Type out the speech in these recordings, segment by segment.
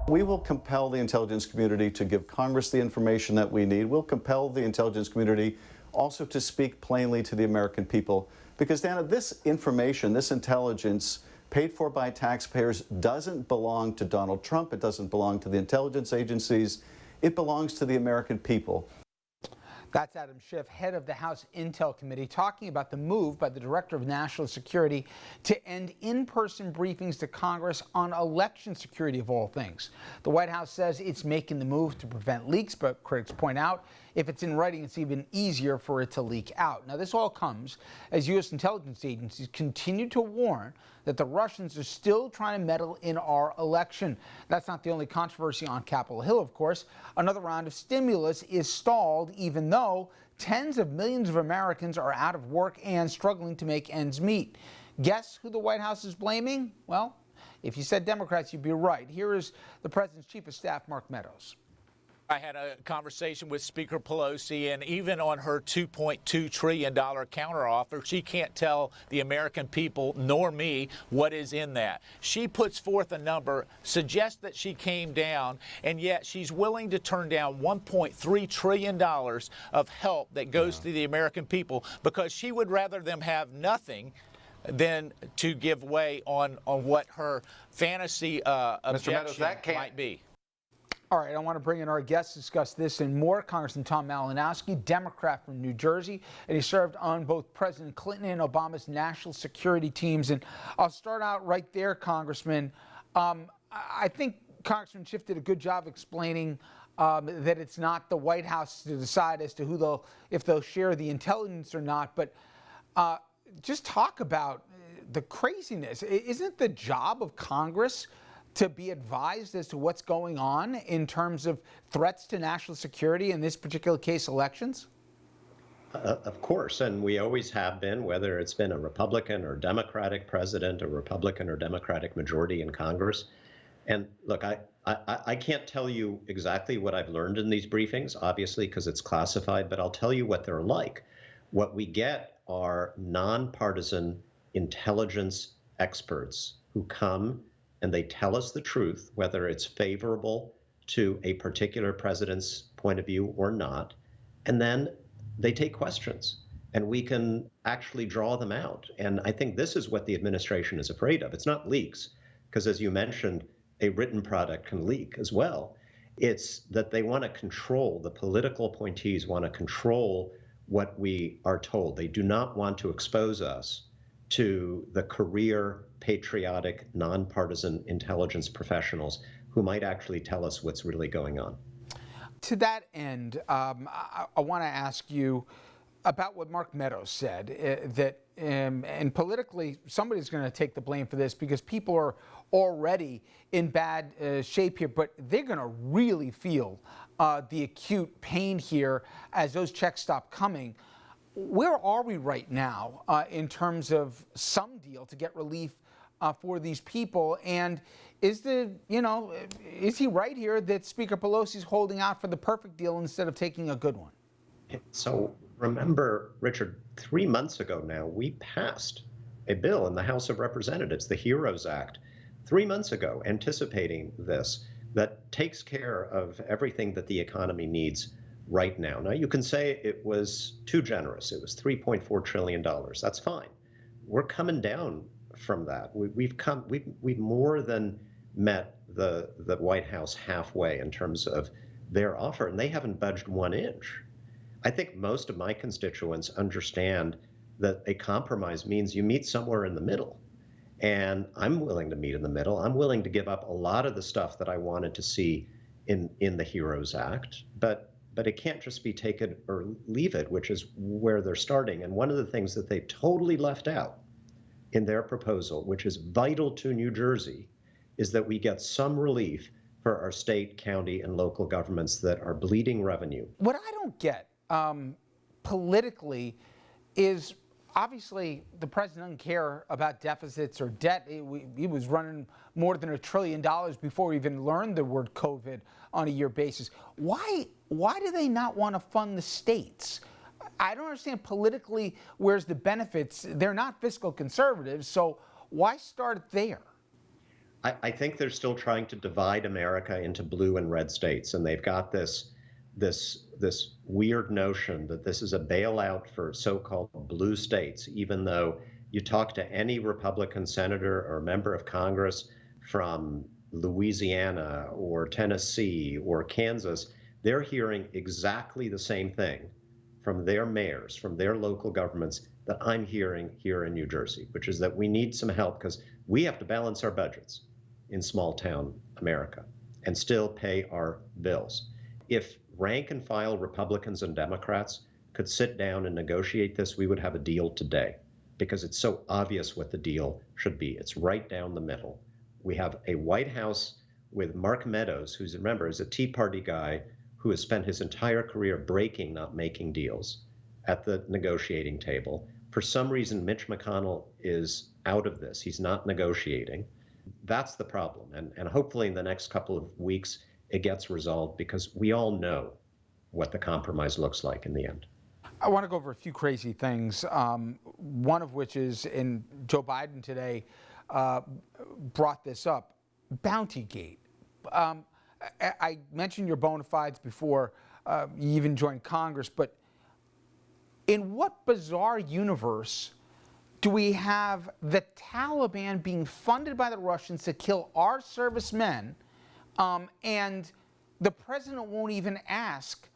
We will compel the intelligence community to give Congress the information that we need. We'll compel the intelligence community also to speak plainly to the American people. Because, Dana, this information, this intelligence paid for by taxpayers doesn't belong to Donald Trump. It doesn't belong to the intelligence agencies. It belongs to the American people. That's Adam Schiff, head of the House Intel Committee, talking about the move by the Director of National Security to end in-person briefings to Congress on election security, of all things. The White House says it's making the move to prevent leaks, but critics point out if it's in writing, it's even easier for it to leak out. Now, this all comes as U.S. intelligence agencies continue to warn that the Russians are still trying to meddle in our election. That's not the only controversy on Capitol Hill, of course. Another round of stimulus is stalled, even though tens of millions of Americans are out of work and struggling to make ends meet. Guess who the White House is blaming? Well, if you said Democrats, you'd be right. Here is the President's Chief of Staff, Mark Meadows. I had a conversation with Speaker Pelosi, and even on her $2.2 trillion counteroffer, she can't tell the American people nor me what is in that. She puts forth a number, suggests that she came down, and yet she's willing to turn down $1.3 trillion of help that goes to the American people because she would rather them have nothing than to give way on what her fantasy objection might be. All right, I want to bring in our guests to discuss this and more. Congressman Tom Malinowski, Democrat from New Jersey, and he served on both President Clinton and Obama's national security teams. And I'll start out right there, Congressman. I think Congressman Schiff did a good job explaining that it's not the White House to decide as to if they'll share the intelligence or not. But just talk about the craziness. Isn't the job of Congress to be advised as to what's going on in terms of threats to national security, in this particular case, elections? Of course, and we always have been, whether it's been a Republican or Democratic president, a Republican or Democratic majority in Congress. And look, I can't tell you exactly what I've learned in these briefings, obviously, because it's classified, but I'll tell you what they're like. What we get are nonpartisan intelligence experts who come and they tell us the truth, whether it's favorable to a particular president's point of view or not. And then they take questions and we can actually draw them out. And I think this is what the administration is afraid of. It's not leaks, because as you mentioned, a written product can leak as well. It's that they want to control, the political appointees want to control what we are told. They do not want to expose us to the career, patriotic, nonpartisan intelligence professionals who might actually tell us what's really going on. To that end, I want to ask you about what Mark Meadows said, that and politically, somebody's going to take the blame for this because people are already in bad shape here, but they're going to really feel the acute pain here as those checks stop coming. Where are we right now in terms of some deal to get relief for these people? And is he right here that Speaker Pelosi's holding out for the perfect deal instead of taking a good one? So remember, Richard, 3 months ago now, we passed a bill in the House of Representatives, the HEROES Act, 3 months ago, anticipating this, that takes care of everything that the economy needs right now. Now, you can say it was too generous. It was $3.4 trillion. That's fine. We're coming down from that. We've more than met the White House halfway in terms of their offer, and they haven't budged 1 inch. I think most of my constituents understand that a compromise means you meet somewhere in the middle. And I'm willing to meet in the middle. I'm willing to give up a lot of the stuff that I wanted to see in the HEROES Act, but it can't just be take it or leave it, which is where they're starting. And one of the things that they totally left out in their proposal, which is vital to New Jersey, is that we get some relief for our state, county, and local governments that are bleeding revenue. What I don't get politically is obviously the president doesn't care about deficits or debt. He was running more than $1 trillion before we even learned the word COVID on a year basis. Why do they not want to fund the states? I don't understand politically where's the benefits. They're not fiscal conservatives, so why start there? I think they're still trying to divide America into blue and red states, and they've got this weird notion that this is a bailout for so-called blue states, even though you talk to any Republican senator or member of Congress from Louisiana or Tennessee or Kansas, they're hearing exactly the same thing from their mayors, from their local governments that I'm hearing here in New Jersey, which is that we need some help because we have to balance our budgets in small town America and still pay our bills. If rank and file Republicans and Democrats could sit down and negotiate this, we would have a deal today because it's so obvious what the deal should be. It's right down the middle. We have a White House with Mark Meadows, who's, remember, is a Tea Party guy who has spent his entire career breaking, not making deals at the negotiating table. For some reason, Mitch McConnell is out of this. He's not negotiating. That's the problem. And hopefully in the next couple of weeks, it gets resolved because we all know what the compromise looks like in the end. I want to go over a few crazy things, one of which is, and Joe Biden today brought this up, Bountygate. I mentioned your bona fides before you even joined Congress, but in what bizarre universe do we have the Taliban being funded by the Russians to kill our servicemen, and the president won't even ask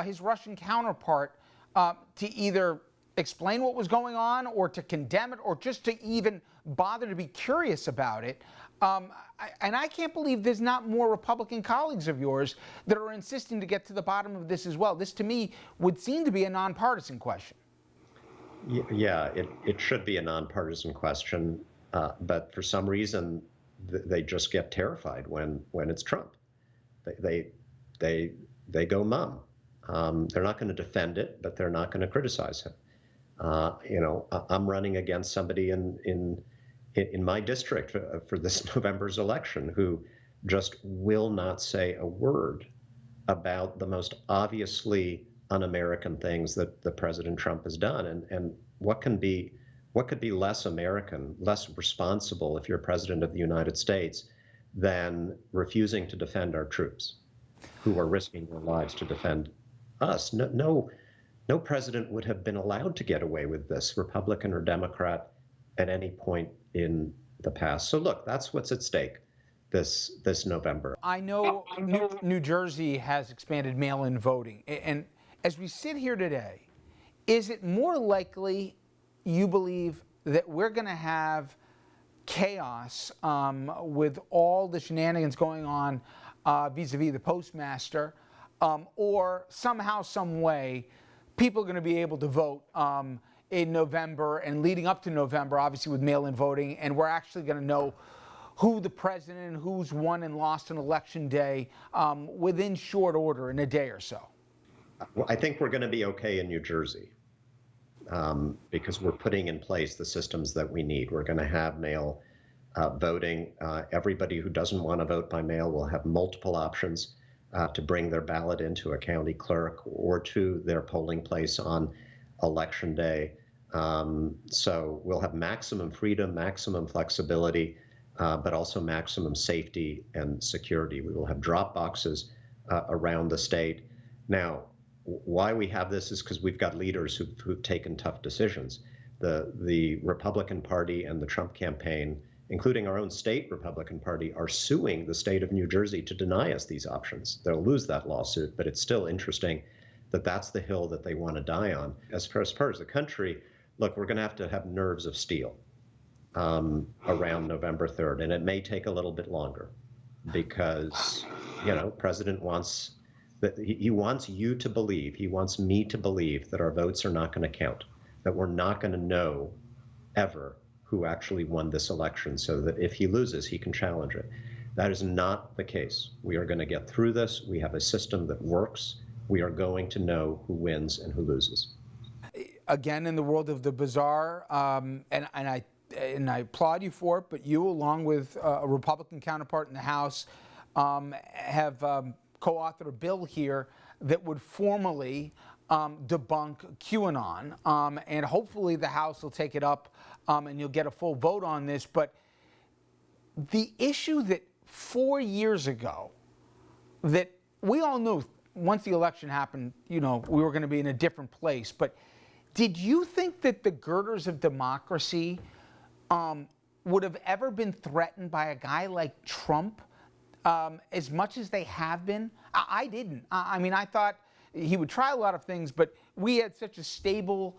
his Russian counterpart to either explain what was going on or to condemn it or just to even bother to be curious about it? And I can't believe there's not more Republican colleagues of yours that are insisting to get to the bottom of this as well. This, to me, would seem to be a nonpartisan question. Yeah, it should be a nonpartisan question, but for some reason, they just get terrified when it's Trump. They go mum. They're not going to defend it, but they're not going to criticize him. I'm running against somebody in my district for this November's election who just will not say a word about the most obviously un-American things that the President Trump has done. And what could be less American, less responsible if you're president of the United States than refusing to defend our troops who are risking their lives to defend us? No president would have been allowed to get away with this, Republican or Democrat, at any point in the past. So look, that's what's at stake this November. I know New Jersey has expanded mail-in voting. And as we sit here today, is it more likely, you believe, that we're going to have chaos with all the shenanigans going on vis-a-vis the postmaster, or somehow, some way, people are going to be able to vote in November and leading up to November, obviously with mail-in voting, and we're actually going to know who the president and who's won and lost on election day within short order, in a day or so? Well, I think we're going to be okay in New Jersey because we're putting in place the systems that we need. We're going to have mail voting. Everybody who doesn't want to vote by mail will have multiple options to bring their ballot into a county clerk or to their polling place on election day. So we'll have maximum freedom, maximum flexibility, but also maximum safety and security. We will have drop boxes around the state. Now, why we have this is because we've got leaders who've taken tough decisions. The Republican Party and the Trump campaign, including our own state Republican Party, are suing the state of New Jersey to deny us these options. They'll lose that lawsuit, but it's still interesting that that's the hill that they want to die on. As far as the country, look, we're going to have nerves of steel around November 3rd, and it may take a little bit longer because, President wants that he wants you to believe, he wants me to believe that our votes are not going to count, that we're not going to know ever who actually won this election, so that if he loses, he can challenge it. That is not the case. We are going to get through this. We have a system that works. We are going to know who wins and who loses. Again, in the world of the bizarre, and I applaud you for it, but you, along with a Republican counterpart in the House, have co-authored a bill here that would formally debunk QAnon, and hopefully the House will take it up and you'll get a full vote on this. But the issue that 4 years ago, that we all knew once the election happened, we were going to be in a different place. But did you think that the girders of democracy would have ever been threatened by a guy like Trump as much as they have been? I didn't. I mean, I thought he would try a lot of things, but we had such a stable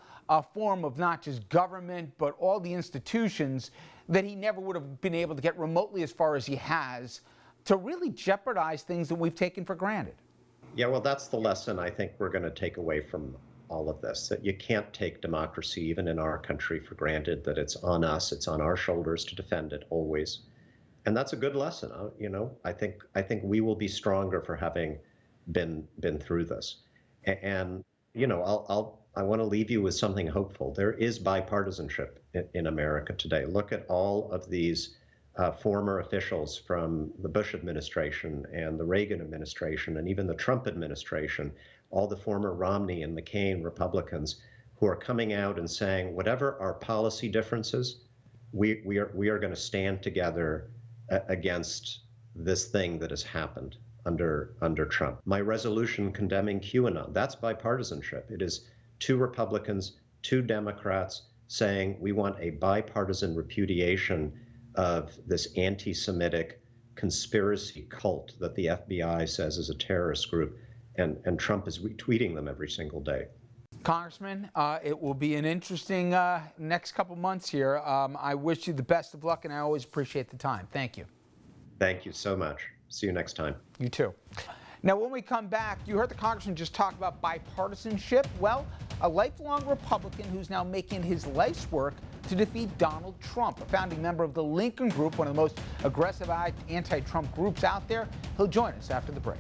form of not just government, but all the institutions, that he never would have been able to get remotely as far as he has to really jeopardize things that we've taken for granted. Yeah, well, that's the lesson I think we're going to take away from all of this, that you can't take democracy, even in our country, for granted, that it's on us, it's on our shoulders to defend it always. And that's a good lesson. I think we will be stronger for having been through this. And I want to leave you with something hopeful. There is bipartisanship in America today. Look at all of these former officials from the Bush administration and the Reagan administration and even the Trump administration, all the former Romney and McCain Republicans who are coming out and saying, whatever our policy differences, we are going to stand together against this thing that has happened under Trump. My resolution condemning QAnon, that's bipartisanship. It is 2 Republicans, 2 Democrats saying we want a bipartisan repudiation of this anti-Semitic conspiracy cult that the FBI says is a terrorist group, and Trump is retweeting them every single day. Congressman, it will be an interesting next couple months here. I wish you the best of luck, and I always appreciate the time. Thank you. Thank you so much. See you next time. You too. Now, when we come back, you heard the congressman just talk about bipartisanship. Well, a lifelong Republican who's now making his life's work to defeat Donald Trump, a founding member of the Lincoln Group, one of the most aggressive anti-Trump groups out there. He'll join us after the break.